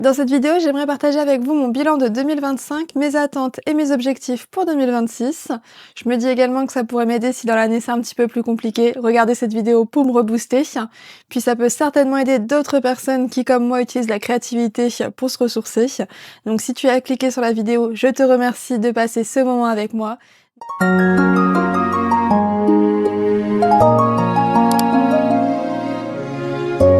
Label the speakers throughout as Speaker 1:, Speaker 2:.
Speaker 1: Dans cette vidéo, j'aimerais partager avec vous mon bilan de 2025, mes attentes et mes objectifs pour 2026. Je me dis également que ça pourrait m'aider si dans l'année c'est un petit peu plus compliqué. Regardez cette vidéo pour me rebooster. Puis ça peut certainement aider d'autres personnes qui, comme moi, utilisent la créativité pour se ressourcer. Donc si tu as cliqué sur la vidéo, je te remercie de passer ce moment avec moi.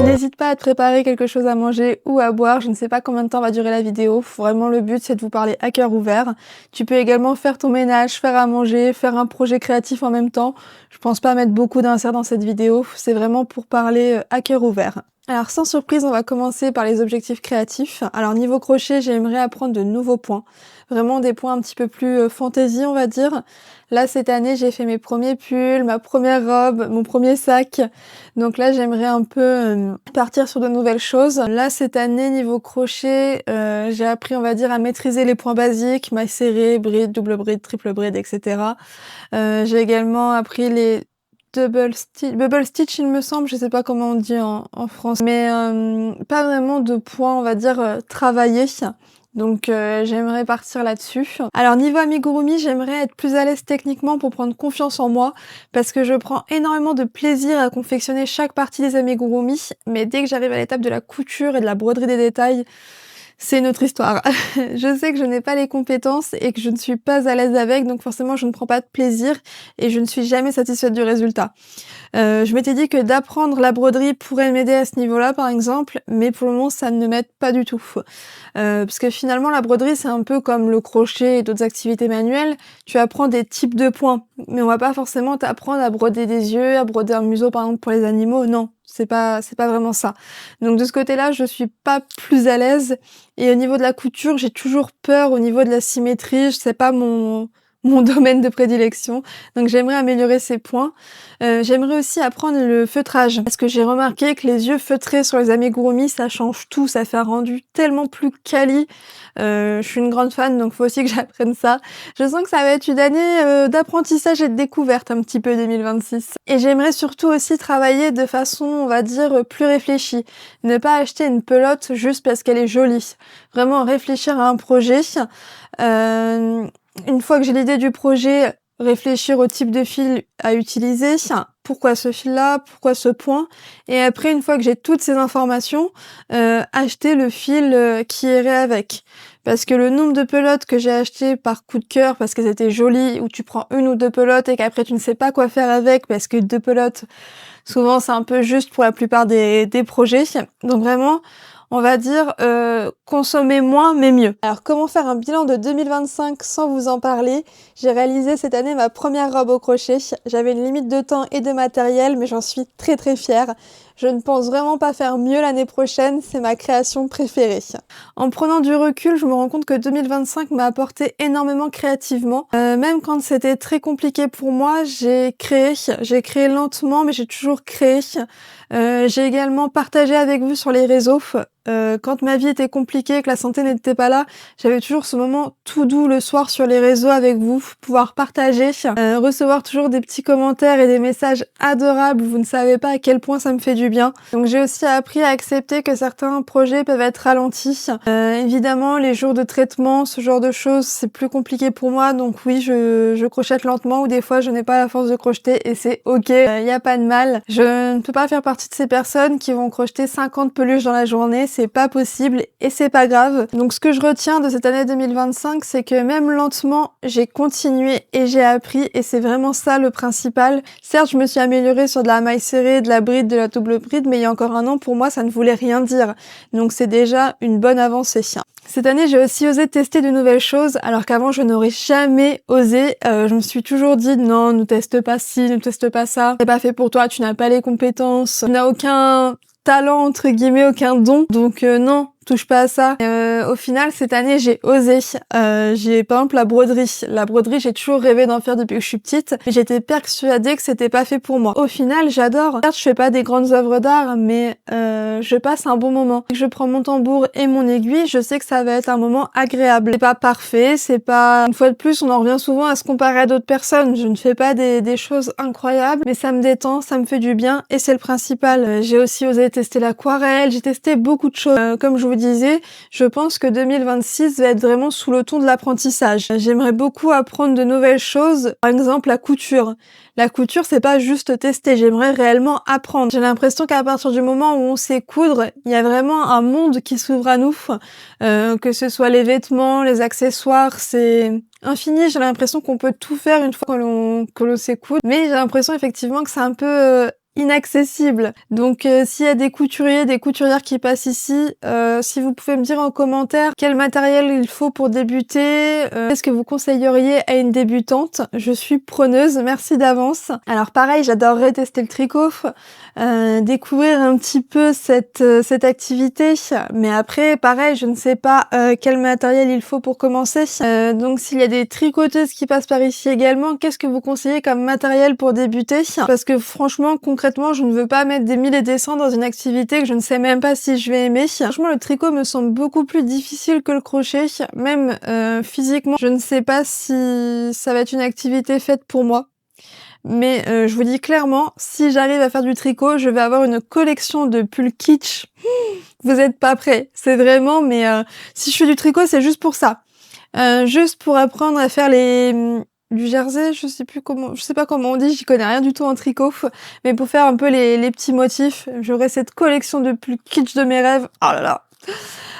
Speaker 1: N'hésite pas à te préparer quelque chose à manger ou à boire, je ne sais pas combien de temps va durer la vidéo, vraiment le but c'est de vous parler à cœur ouvert. Tu peux également faire ton ménage, faire à manger, faire un projet créatif en même temps. Je pense pas mettre beaucoup d'inserts dans cette vidéo, c'est vraiment pour parler à cœur ouvert. Alors sans surprise, on va commencer par les objectifs créatifs. Alors niveau crochet, j'aimerais apprendre de nouveaux points. Vraiment des points un petit peu plus fantaisie, on va dire. Là, cette année, j'ai fait mes premiers pulls, ma première robe, mon premier sac. Donc là, j'aimerais un peu partir sur de nouvelles choses. Là, cette année, niveau crochet, j'ai appris, on va dire, à maîtriser les points basiques, mailles serrées, bride, double bride, triple bride, etc. J'ai également appris les bubble stitch, il me semble, je sais pas comment on dit en France, mais pas vraiment de points, on va dire, travaillés. Donc j'aimerais partir là-dessus. Alors niveau amigurumi, j'aimerais être plus à l'aise techniquement pour prendre confiance en moi, parce que je prends énormément de plaisir à confectionner chaque partie des amigurumi, mais dès que j'arrive à l'étape de la couture et de la broderie des détails, c'est une autre histoire. Je sais que je n'ai pas les compétences et que je ne suis pas à l'aise avec, donc forcément je ne prends pas de plaisir et je ne suis jamais satisfaite du résultat. Je m'étais dit que d'apprendre la broderie pourrait m'aider à ce niveau-là par exemple, mais pour le moment ça ne m'aide pas du tout. Parce que finalement la broderie c'est un peu comme le crochet et d'autres activités manuelles, tu apprends des types de points, mais on va pas forcément t'apprendre à broder des yeux, à broder un museau par exemple pour les animaux, non. C'est pas vraiment ça. Donc de ce côté-là, je suis pas plus à l'aise. Et au niveau de la couture, j'ai toujours peur au niveau de la symétrie. C'est pas mon domaine de prédilection. Donc j'aimerais améliorer ces points. J'aimerais aussi apprendre le feutrage. Parce que j'ai remarqué que les yeux feutrés sur les amigurumi, ça change tout. Ça fait un rendu tellement plus quali. Je suis une grande fan, donc faut aussi que j'apprenne ça. Je sens que ça va être une année d'apprentissage et de découverte un petit peu 2026. Et j'aimerais surtout aussi travailler de façon, on va dire, plus réfléchie. Ne pas acheter une pelote juste parce qu'elle est jolie. Vraiment réfléchir à un projet. Une fois que j'ai l'idée du projet, réfléchir au type de fil à utiliser, pourquoi ce fil-là, pourquoi ce point, et après, une fois que j'ai toutes ces informations, acheter le fil qui irait avec. Parce que le nombre de pelotes que j'ai achetées par coup de cœur parce qu'elles étaient jolies, où tu prends une ou deux pelotes et qu'après tu ne sais pas quoi faire avec parce que deux pelotes, souvent c'est un peu juste pour la plupart des projets. Donc vraiment, on va dire consommer moins mais mieux. Alors comment faire un bilan de 2025 sans vous en parler? J'ai réalisé cette année ma première robe au crochet. J'avais une limite de temps et de matériel, mais j'en suis très très fière. Je ne pense vraiment pas faire mieux l'année prochaine, c'est ma création préférée. En prenant du recul, je me rends compte que 2025 m'a apporté énormément créativement. Même quand c'était très compliqué pour moi, j'ai créé lentement, mais j'ai toujours créé. J'ai également partagé avec vous sur les réseaux. Quand ma vie était compliquée, que la santé n'était pas là, j'avais toujours ce moment tout doux le soir sur les réseaux avec vous, pouvoir partager, recevoir toujours des petits commentaires et des messages adorables. Vous ne savez pas à quel point ça me fait du bien. Donc j'ai aussi appris à accepter que certains projets peuvent être ralentis. Évidemment, les jours de traitement, ce genre de choses, c'est plus compliqué pour moi. Donc oui, je crochette lentement ou des fois je n'ai pas la force de crocheter et c'est ok, y a pas de mal. Je ne peux pas faire partie de ces personnes qui vont crocheter 50 peluches dans la journée. C'est pas possible et c'est pas grave. Donc ce que je retiens de cette année 2025, c'est que même lentement, j'ai continué et j'ai appris et c'est vraiment ça le principal. Certes, je me suis améliorée sur de la maille serrée, de la bride, de la double bride, mais il y a encore un an, pour moi, ça ne voulait rien dire. Donc c'est déjà une bonne avancée. Cette année, j'ai aussi osé tester de nouvelles choses, alors qu'avant, je n'aurais jamais osé. Je me suis toujours dit, non, ne teste pas ci, ne teste pas ça. C'est pas fait pour toi, tu n'as pas les compétences, tu n'as aucun talent entre guillemets, aucun don, donc non, touche pas à ça. au final, cette année, j'ai osé. J'ai par exemple la broderie. La broderie, j'ai toujours rêvé d'en faire depuis que je suis petite, mais j'étais persuadée que c'était pas fait pour moi. Au final, j'adore. Certes, je fais pas des grandes œuvres d'art, mais je passe un bon moment. Je prends mon tambour et mon aiguille, je sais que ça va être un moment agréable. C'est pas parfait, c'est pas... Une fois de plus, on en revient souvent à se comparer à d'autres personnes. Je ne fais pas des choses incroyables, mais ça me détend, ça me fait du bien, et c'est le principal. J'ai aussi osé tester l'aquarelle, j'ai testé beaucoup de choses. Comme je vous disais, je pense que 2026 va être vraiment sous le ton de l'apprentissage. J'aimerais beaucoup apprendre de nouvelles choses, par exemple la couture. La couture, c'est pas juste tester, j'aimerais réellement apprendre. J'ai l'impression qu'à partir du moment où on sait coudre, il y a vraiment un monde qui s'ouvre à nous, que ce soit les vêtements, les accessoires, c'est infini. J'ai l'impression qu'on peut tout faire une fois que l'on sait coudre, mais j'ai l'impression effectivement que c'est un peu inaccessible. Donc s'il y a des couturiers, des couturières qui passent ici, si vous pouvez me dire en commentaire quel matériel il faut pour débuter, qu'est-ce que vous conseilleriez à une débutante, je suis preneuse, merci d'avance. Alors pareil, j'adorerais tester le tricot, découvrir un petit peu cette activité, mais après pareil, je ne sais pas quel matériel il faut pour commencer. Donc s'il y a des tricoteuses qui passent par ici également, qu'est-ce que vous conseillez comme matériel pour débuter? Parce que franchement, concrètement, je ne veux pas mettre des 1000 et des cents dans une activité que je ne sais même pas si je vais aimer. Franchement, le tricot me semble beaucoup plus difficile que le crochet, même physiquement. Je ne sais pas si ça va être une activité faite pour moi. Mais je vous dis clairement, si j'arrive à faire du tricot, je vais avoir une collection de pulls kitsch. Vous êtes pas prêts. C'est vraiment, mais si je fais du tricot, c'est juste pour ça. Juste pour apprendre à faire du jersey, je sais pas comment on dit, j'y connais rien du tout en tricot, mais pour faire un peu les petits motifs, j'aurai cette collection de plus kitsch de mes rêves. Oh là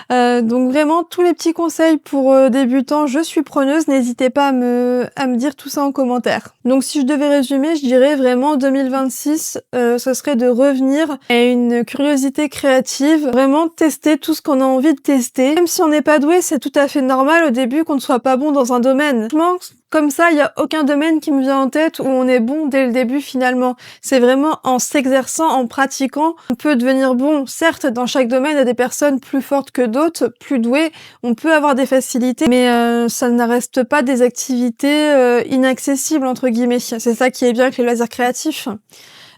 Speaker 1: là. Donc vraiment tous les petits conseils pour débutants, je suis preneuse, n'hésitez pas à me dire tout ça en commentaire. Donc si je devais résumer, je dirais vraiment 2026, ce serait de revenir à une curiosité créative, vraiment tester tout ce qu'on a envie de tester. Même si on n'est pas doué, c'est tout à fait normal au début qu'on ne soit pas bon dans un domaine. Franchement, comme ça, il y a aucun domaine qui me vient en tête où on est bon dès le début finalement. C'est vraiment en s'exerçant, en pratiquant, on peut devenir bon. Certes, dans chaque domaine, il y a des personnes plus fortes que d'autres, plus douées, on peut avoir des facilités, mais ça ne reste pas des activités inaccessibles entre guillemets. C'est ça qui est bien avec les loisirs créatifs.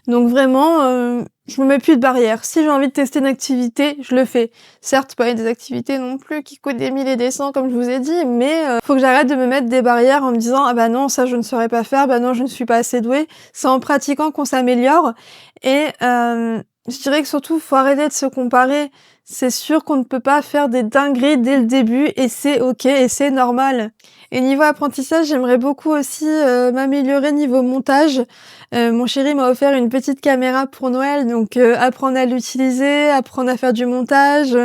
Speaker 1: Donc vraiment, je me mets plus de barrières. Si j'ai envie de tester une activité, je le fais. Certes, pas des activités non plus qui coûtent des 1000 et des cents comme je vous ai dit, mais faut que j'arrête de me mettre des barrières en me disant ah bah non, ça je ne saurais pas faire, bah non, je ne suis pas assez douée. C'est en pratiquant qu'on s'améliore. Et je dirais que surtout, faut arrêter de se comparer. C'est sûr qu'on ne peut pas faire des dingueries dès le début et c'est ok et c'est normal. Et niveau apprentissage, j'aimerais beaucoup aussi m'améliorer niveau montage. Mon chéri m'a offert une petite caméra pour Noël, donc apprendre à l'utiliser, apprendre à faire du montage.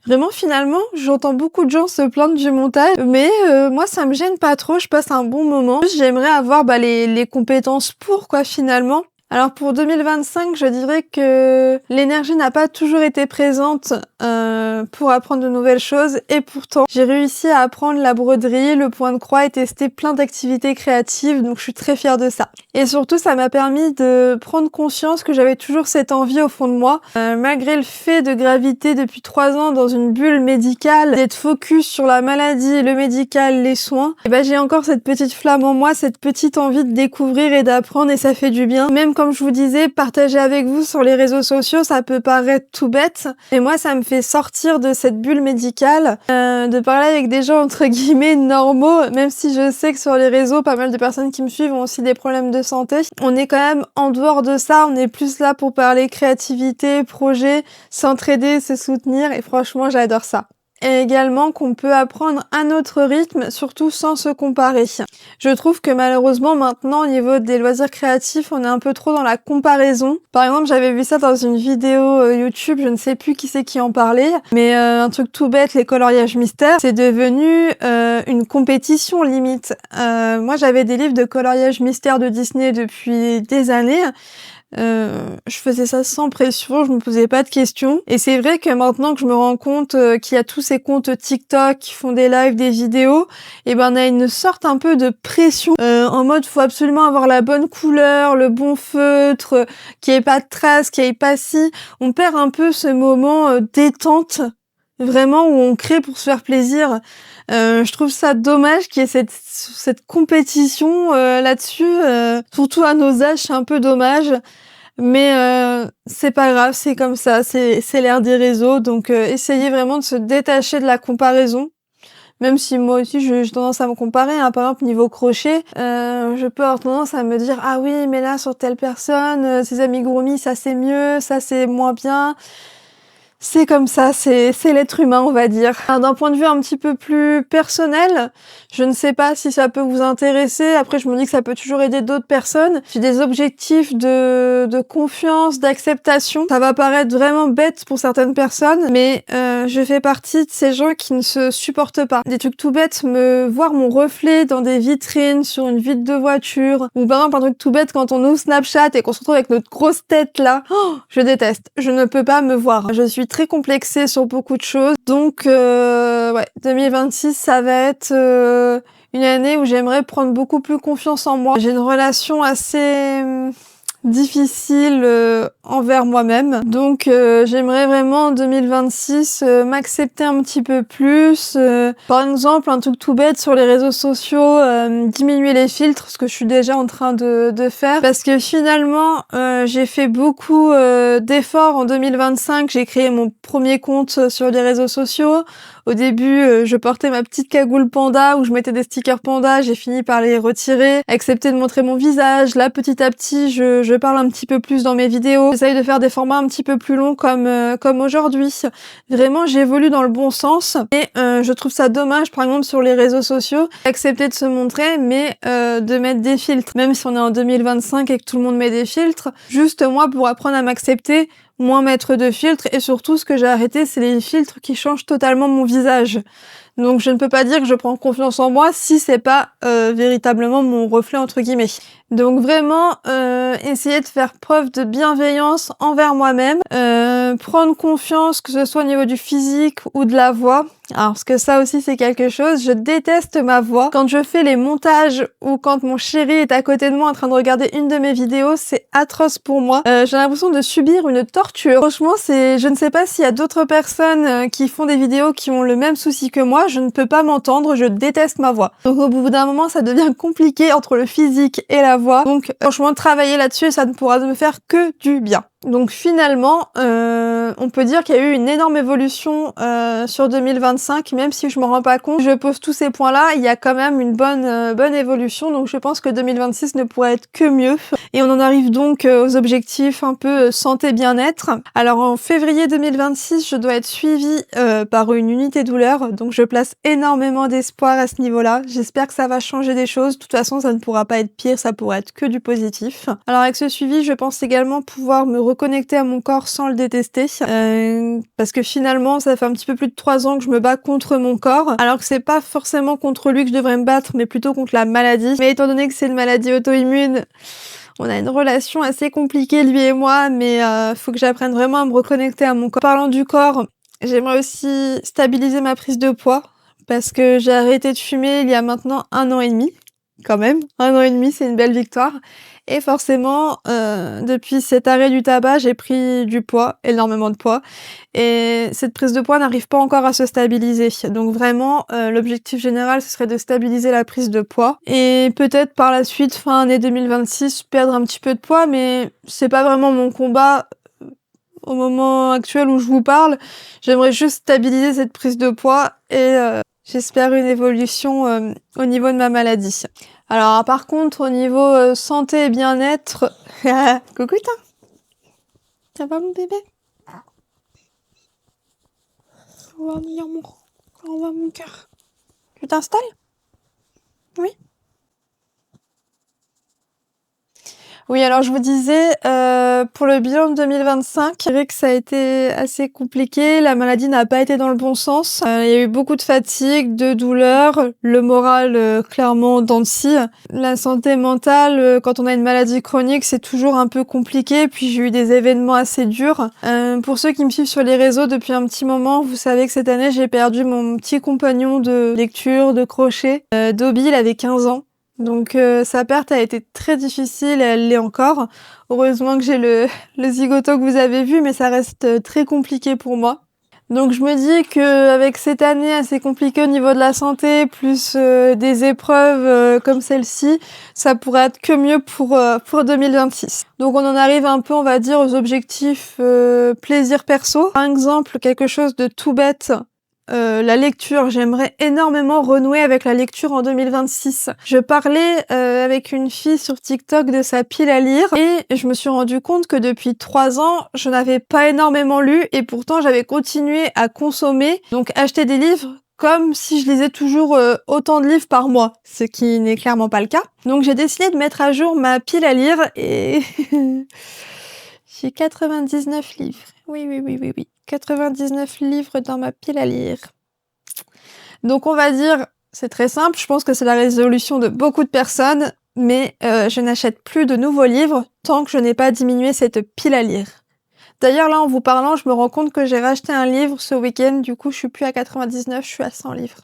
Speaker 1: Vraiment, finalement, j'entends beaucoup de gens se plaindre du montage, mais moi, ça me gêne pas trop, je passe un bon moment. J'aimerais avoir les compétences pour, quoi, finalement. Alors pour 2025, je dirais que l'énergie n'a pas toujours été présente pour apprendre de nouvelles choses et pourtant j'ai réussi à apprendre la broderie, le point de croix et tester plein d'activités créatives, donc je suis très fière de ça. Et surtout ça m'a permis de prendre conscience que j'avais toujours cette envie au fond de moi, malgré le fait de graviter depuis 3 ans dans une bulle médicale, d'être focus sur la maladie, le médical, les soins, et ben j'ai encore cette petite flamme en moi, cette petite envie de découvrir et d'apprendre et ça fait du bien. Même comme je vous disais, partager avec vous sur les réseaux sociaux, ça peut paraître tout bête, mais moi ça me fait sortir de cette bulle médicale, de parler avec des gens entre guillemets normaux, même si je sais que sur les réseaux, pas mal de personnes qui me suivent ont aussi des problèmes de santé. On est quand même en dehors de ça, on est plus là pour parler créativité, projet, s'entraider, se soutenir et franchement j'adore ça. Et également qu'on peut apprendre à notre rythme, surtout sans se comparer. Je trouve que malheureusement maintenant au niveau des loisirs créatifs, on est un peu trop dans la comparaison. Par exemple, j'avais vu ça dans une vidéo YouTube, je ne sais plus qui c'est qui en parlait, mais un truc tout bête, les coloriages mystères, c'est devenu une compétition limite. Moi j'avais des livres de coloriage mystère de Disney depuis des années. Je faisais ça sans pression, je me posais pas de questions. Et c'est vrai que maintenant que je me rends compte qu'il y a tous ces comptes TikTok qui font des lives, des vidéos, et ben on a une sorte un peu de pression en mode faut absolument avoir la bonne couleur, le bon feutre, qu'il y ait pas de traces, qu'il y ait pas si. On perd un peu ce moment détente. vraiment où on crée pour se faire plaisir. Je trouve ça dommage qu'il y ait cette compétition là-dessus. Surtout à nos âges, c'est un peu dommage. Mais c'est pas grave, c'est comme ça, c'est l'ère des réseaux. Donc essayez vraiment de se détacher de la comparaison. Même si moi aussi j'ai tendance à me comparer, hein. Par exemple niveau crochet, je peux avoir tendance à me dire ah oui mais là sur telle personne, ses amigurumis ça c'est mieux, ça c'est moins bien. C'est comme ça, c'est l'être humain, on va dire. D'un point de vue un petit peu plus personnel, je ne sais pas si ça peut vous intéresser. Après, je me dis que ça peut toujours aider d'autres personnes. J'ai des objectifs de confiance, d'acceptation. Ça va paraître vraiment bête pour certaines personnes, mais je fais partie de ces gens qui ne se supportent pas. Des trucs tout bêtes, voir mon reflet dans des vitrines, sur une vitre de voiture, ou par exemple un truc tout bête quand on ouvre Snapchat et qu'on se retrouve avec notre grosse tête là. Oh, je déteste. Je ne peux pas me voir. Je suis très complexée sur beaucoup de choses. Donc, ouais, 2026, ça va être une année où j'aimerais prendre beaucoup plus confiance en moi. J'ai une relation assez difficile envers moi-même. Donc, j'aimerais vraiment en 2026 m'accepter un petit peu plus. Par exemple, un truc tout bête sur les réseaux sociaux, diminuer les filtres, ce que je suis déjà en train de faire. Parce que finalement, j'ai fait beaucoup d'efforts en 2025. J'ai créé mon premier compte sur les réseaux sociaux. Au début, je portais ma petite cagoule panda où je mettais des stickers panda. J'ai fini par les retirer, accepter de montrer mon visage. Là, petit à petit, je parle un petit peu plus dans mes vidéos. J'essaye de faire des formats un petit peu plus longs comme aujourd'hui. Vraiment, j'évolue dans le bon sens. Et je trouve ça dommage, par exemple, sur les réseaux sociaux, d'accepter de se montrer, mais de mettre des filtres. Même si on est en 2025 et que tout le monde met des filtres, juste moi, pour apprendre à m'accepter, moins mettre de filtres, et surtout ce que j'ai arrêté, c'est les filtres qui changent totalement mon visage. Donc je ne peux pas dire que je prends confiance en moi si c'est pas véritablement mon reflet entre guillemets. Donc vraiment essayer de faire preuve de bienveillance envers moi-même, prendre confiance que ce soit au niveau du physique ou de la voix. Alors parce que ça aussi c'est quelque chose, je déteste ma voix. Quand je fais les montages ou quand mon chéri est à côté de moi en train de regarder une de mes vidéos, c'est atroce pour moi. J'ai l'impression de subir une torture. Franchement, je ne sais pas s'il y a d'autres personnes qui font des vidéos qui ont le même souci que moi, je ne peux pas m'entendre, je déteste ma voix. Donc au bout d'un moment, ça devient compliqué entre le physique et la voix. Donc franchement, travailler là-dessus, ça ne pourra me faire que du bien. Donc finalement, on peut dire qu'il y a eu une énorme évolution sur 2025, même si je m'en rends pas compte. Je pose tous ces points-là, il y a quand même une bonne évolution, donc je pense que 2026 ne pourrait être que mieux. Et on en arrive donc aux objectifs un peu santé bien-être. Alors en février 2026, je dois être suivie par une unité douleur, donc je place énormément d'espoir à ce niveau-là. J'espère que ça va changer des choses. De toute façon, ça ne pourra pas être pire, ça pourra être que du positif. Alors avec ce suivi, je pense également pouvoir me reconnecter à mon corps sans le détester, parce que finalement ça fait un petit peu plus de 3 ans que je me bats contre mon corps, alors que c'est pas forcément contre lui que je devrais me battre, mais plutôt contre la maladie. Mais étant donné que c'est une maladie auto-immune, on a une relation assez compliquée lui et moi, mais faut que j'apprenne vraiment à me reconnecter à mon corps. Parlant du corps, j'aimerais aussi stabiliser ma prise de poids, parce que j'ai arrêté de fumer il y a maintenant 1 an et demi. Quand même, 1 an et demi, c'est une belle victoire. Et forcément, depuis cet arrêt du tabac, j'ai pris du poids, énormément de poids. Et cette prise de poids n'arrive pas encore à se stabiliser. Donc vraiment, l'objectif général, ce serait de stabiliser la prise de poids. Et peut-être par la suite, fin année 2026, perdre un petit peu de poids, mais c'est pas vraiment mon combat. Au moment actuel où je vous parle, j'aimerais juste stabiliser cette prise de poids et j'espère une évolution au niveau de ma maladie. Alors par contre, au niveau santé et bien-être... Coucou, ça va mon bébé? Au revoir mon amour, au revoir mon cœur. Tu t'installes? Oui. Oui, alors je vous disais, pour le bilan de 2025, je dirais que ça a été assez compliqué. La maladie n'a pas été dans le bon sens. Il y a eu beaucoup de fatigue, de douleur, le moral clairement en dents de scie. La santé mentale, quand on a une maladie chronique, c'est toujours un peu compliqué. Puis j'ai eu des événements assez durs. Pour ceux qui me suivent sur les réseaux depuis un petit moment, vous savez que cette année, j'ai perdu mon petit compagnon de lecture, de crochet. Dobby, il avait 15 ans. Donc sa perte a été très difficile et elle l'est encore. Heureusement que j'ai le zigoto que vous avez vu, mais ça reste très compliqué pour moi. Donc je me dis qu'avec cette année assez compliquée au niveau de la santé, plus des épreuves comme celle-ci, ça pourrait être que mieux pour 2026. Donc on en arrive un peu, on va dire, aux objectifs plaisir perso. Par exemple, quelque chose de tout bête. La lecture, j'aimerais énormément renouer avec la lecture en 2026. Je parlais avec une fille sur TikTok de sa pile à lire et je me suis rendu compte que depuis 3 ans, je n'avais pas énormément lu et pourtant j'avais continué à consommer, donc acheter des livres comme si je lisais toujours autant de livres par mois, ce qui n'est clairement pas le cas. Donc j'ai décidé de mettre à jour ma pile à lire et j'ai 99 livres. Oui. 99 livres dans ma pile à lire. Donc on va dire, c'est très simple, je pense que c'est la résolution de beaucoup de personnes, mais je n'achète plus de nouveaux livres tant que je n'ai pas diminué cette pile à lire. D'ailleurs là en vous parlant, je me rends compte que j'ai racheté un livre ce week-end, du coup je suis plus à 99, je suis à 100 livres.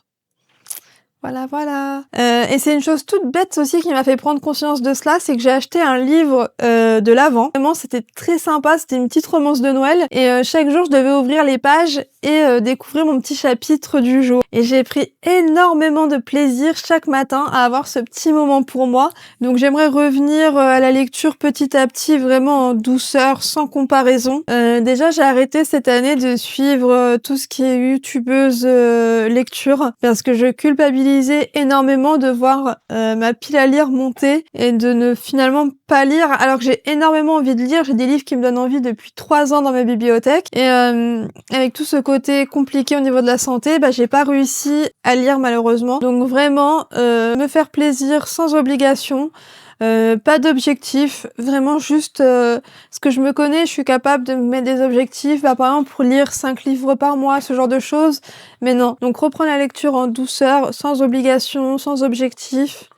Speaker 1: Voilà. Et c'est une chose toute bête aussi qui m'a fait prendre conscience de cela, c'est que j'ai acheté un livre de l'Avent. Vraiment, c'était très sympa, c'était une petite romance de Noël. Et chaque jour, je devais ouvrir les pages et découvrir mon petit chapitre du jour. Et j'ai pris énormément de plaisir chaque matin à avoir ce petit moment pour moi. Donc j'aimerais revenir à la lecture petit à petit, vraiment en douceur, sans comparaison. Déjà, j'ai arrêté cette année de suivre tout ce qui est youtubeuse lecture, parce que je culpabilisais énormément de voir ma pile à lire monter et de ne finalement pas lire alors que j'ai énormément envie de lire. J'ai des livres qui me donnent envie depuis 3 ans dans ma bibliothèque et avec tout ce côté compliqué au niveau de la santé, j'ai pas réussi à lire malheureusement. Donc vraiment me faire plaisir sans obligation. Pas d'objectif, vraiment juste ce que je me connais, je suis capable de me mettre des objectifs, par exemple pour lire 5 livres par mois, ce genre de choses, mais non. Donc reprendre la lecture en douceur, sans obligation, sans objectif,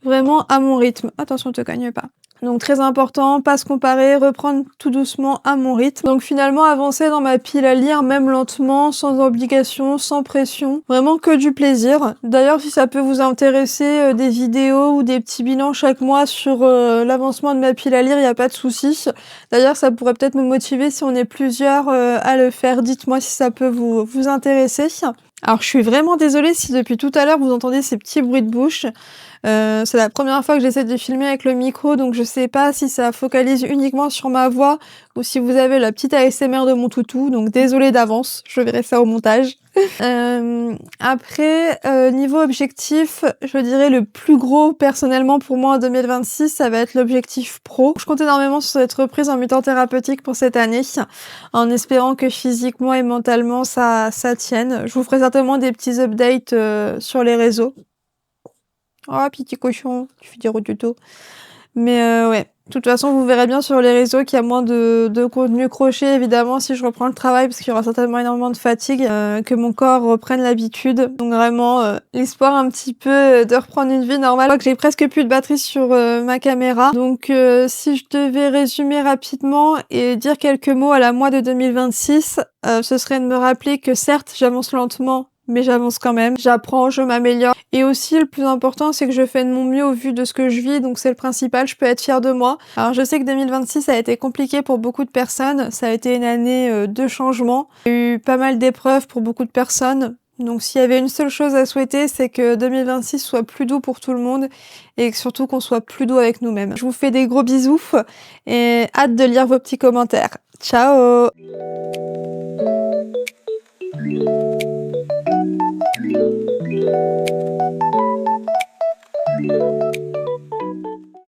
Speaker 1: vraiment à mon rythme. Attention, te cogne pas. Donc très important, pas se comparer, reprendre tout doucement à mon rythme. Donc finalement avancer dans ma pile à lire, même lentement, sans obligation, sans pression, vraiment que du plaisir. D'ailleurs si ça peut vous intéresser, des vidéos ou des petits bilans chaque mois sur l'avancement de ma pile à lire, il n'y a pas de souci. D'ailleurs ça pourrait peut-être me motiver si on est plusieurs à le faire. Dites-moi si ça peut vous intéresser. Alors je suis vraiment désolée si depuis tout à l'heure vous entendez ces petits bruits de bouche. C'est la première fois que j'essaie de filmer avec le micro, donc je sais pas si ça focalise uniquement sur ma voix ou si vous avez la petite ASMR de mon toutou, donc désolée d'avance, je verrai ça au montage. Après, niveau objectif, je dirais le plus gros personnellement pour moi en 2026, ça va être l'objectif pro. Je compte énormément sur cette reprise en mi-temps thérapeutique pour cette année, en espérant que physiquement et mentalement ça tienne. Je vous ferai certainement des petits updates sur les réseaux. Oh, petit cochon, tu fais dire au tuto. Mais ouais, de toute façon, vous verrez bien sur les réseaux qu'il y a moins de contenu crochet, évidemment, si je reprends le travail, parce qu'il y aura certainement énormément de fatigue, que mon corps reprenne l'habitude. Donc vraiment, l'espoir un petit peu de reprendre une vie normale. Je crois que j'ai presque plus de batterie sur ma caméra. Donc si je devais résumer rapidement et dire quelques mots à la moi de 2026, ce serait de me rappeler que certes, j'avance lentement, mais j'avance quand même, j'apprends, je m'améliore. Et aussi, le plus important, c'est que je fais de mon mieux au vu de ce que je vis, donc c'est le principal, je peux être fière de moi. Alors je sais que 2026 a été compliqué pour beaucoup de personnes, ça a été une année de changement. Il y a eu pas mal d'épreuves pour beaucoup de personnes, donc s'il y avait une seule chose à souhaiter, c'est que 2026 soit plus doux pour tout le monde et surtout qu'on soit plus doux avec nous-mêmes. Je vous fais des gros bisous et hâte de lire vos petits commentaires. Ciao!